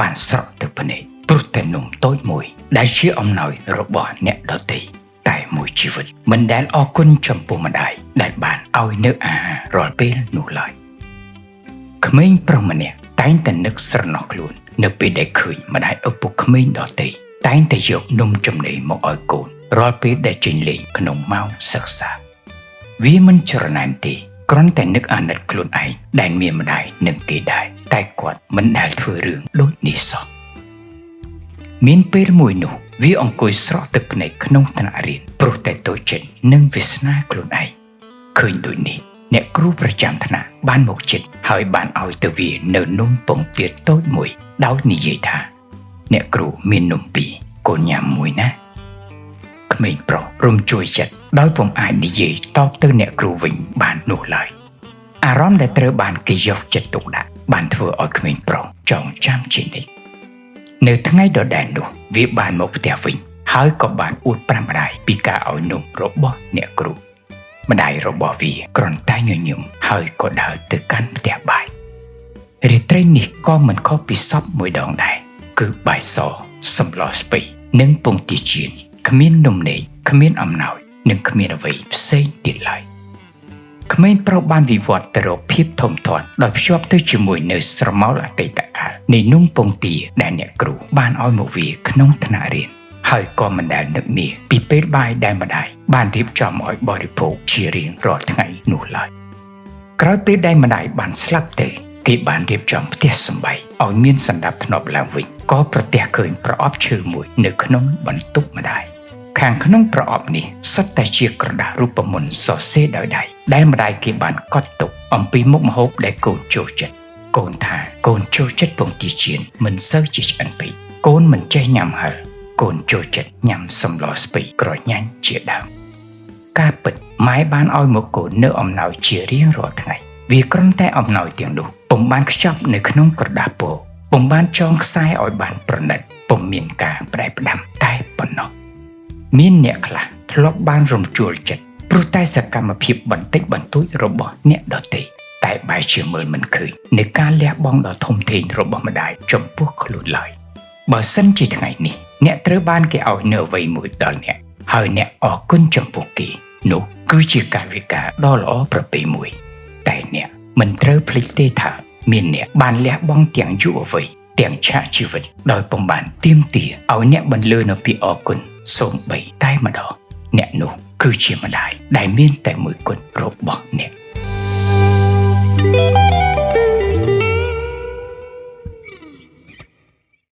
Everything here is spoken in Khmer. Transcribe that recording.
បានស្រក់ទឹកភ្នែកព្រោះតែនំតូចមួយដែលជាអំណោយរបស់អ្នកដទៃតែមួយជីវិតមិនដែលអរគុណចំពោះម្ដាយដែលបានឲ្យនៅអាហាររាល់ពេលនោះឡើយក្មេងប្រុសម្នាក់តែងតែនឹកស្រណោះខ្លួននៅពេលដែលឃើញម្ដាយឪពុកក្មេងដទៃតែងតែយកនំចំណីមកឲ្យកូនរាល់ពេលដែលចេញលេងក្នុងម៉ោងសិក្សាវាមិនច្រណែនទេគ្រាន់តែនឹកអាណិតខ្លួនឯងដែលមានម្ដាយនឹងគេដែរតែគាត់មិនដែលធ្វើរឿងដូចនេះសោះមានពេលមួយនោះវាអង្គុយស្រក់ទឹកភ្នែកក្នុងថ្នាក់រៀនព្រោះតែតូចចិត្តនិងវាសនាខ្លួនឯងឃើញដូចនេះអ្នកគ្រូប្រចាំថ្នាក់បានមកជិតហើយបានឲ្យទៅវានៅនំពងទាតូចមួយដោយនិយាយថាអ្នកគ្រូមាននំពីរកូនញ៉ាំមួយណាក្មេងប្រុសរំជួយចិត្តដោយពុំអាចនិយាយតបទៅអ្នកគ្រូវិញបាននោះឡើយអារម្មណ៍ដែលត្រូវបានគេយកចិត្តទុកដាក់បានធ្វើឲ្យក្មេងប្រុសចងចាំជានិច្ចនៅថ្ងៃដដែលនោះវាបានមកផ្ទះវិញហើយក៏បានអួតប្រាប់ម្ដាយពីការឲ្យនំរបស់អ្នកគ្រូម្ដាយរបស់វាគ្រាន់តែញញឹមហើយក៏ដើរទៅកាន់ផ្ទះបាយរាត្រីនេះក៏មិនខុសពីសពមួយដងដែរគឺបាយសសម្លស្ពៃនិងពងទាចៀនគ្មាននំនែកគ្មានអំណោយនិងគ្មានអ្វីផ្សេងទៀតឡើយក្មេងប្រុសបានវិវត្តទៅរកភាពធំធាត់ដោយភ្ជាប់ទៅជាមួយនៅស្រមោលអតីតកាលនៃនំពងទាដែលអ្នកគ្រូបានឲ្យមកវាក្នុងថ្នាក់រៀនហើយក៏មិនដែលនឹកនាពីពេលបាយដែលម្ដាយបានរៀបចំឲ្យបរិភោគជារៀងរាល់ថ្ងៃនោះឡើយក្រោយពេលដែលម្ដាយបានស្លាប់ទៅគេបានរៀបចំផ្ទះសម្បែងឲ្យមានសណ្ដាប់ធ្នាប់ឡើងវិញក៏ប្រទះឃើញប្រអប់ឈើមួយនៅក្នុងបន្ទប់ម្ដាយខាងក្នុងប្រអប់នេះសុទ្ធតែជាក្រដាសរូបមន្តសរសេរដោយដៃដែលម្ដាយគេបានកត់ទុកអំពីមុខម្ហូបដែលកូនចូលចិត្តកូនថាកូនចូលចិត្តពងទាចៀនមិនសូវជាឆ្អិនពេកកូនមិនចេះញ៉ាំហឹរកូនចូលចិត្តញ៉ាំសម្លស្ពៃក្រញាញ់ជាដើមការពិតម៉ែបានឲ្យមកកូននៅអំណោយជារៀងរាល់ថ្ងៃវាគ្រាន់តែអំណោយទាំងនោះពុំបានខ្ចប់នៅក្នុងក្រដាសពោពុំបានចងខ្សែឲ្យបានប្រណិតពុំមានការប្រែផ្ដាំតែប៉ុណ្ណោះមានអ្នកខ្លះធ្លាប់បានរំជួលចិត្តព្រោះតែសកម្មភាពបន្តិចបន្តួចរបស់អ្នកដទៃតែបែរជាមើលមិនឃើញនៃការលះបង់ដ៏ធំធេងរបស់ម្ដាយចំពោះខ្លួនឡើយបើសិនជាថ្ងៃនេះអ្នកត្រូវបានគេឲ្យនៅអ្វីមួយដល់អ្នកហើយអ្នកអរគុណចំពោះគេនោះគឺជាកាយវិការដ៏ល្អប្រពៃមួយតែអ្នកមិនត្រូវភ្លេចទេថាមានអ្នកបានលះបង់ទាំងយុវវ័យទាំងឆាកជីវិតដោយពុំបានទាមទារឲ្យអ្នកបន្លឺនៅពីអរគុណសូម្បីតែម្ដងអ្នកនោះគឺជាម្ដាយដែលមានតែមួយគត់របស់អ្នក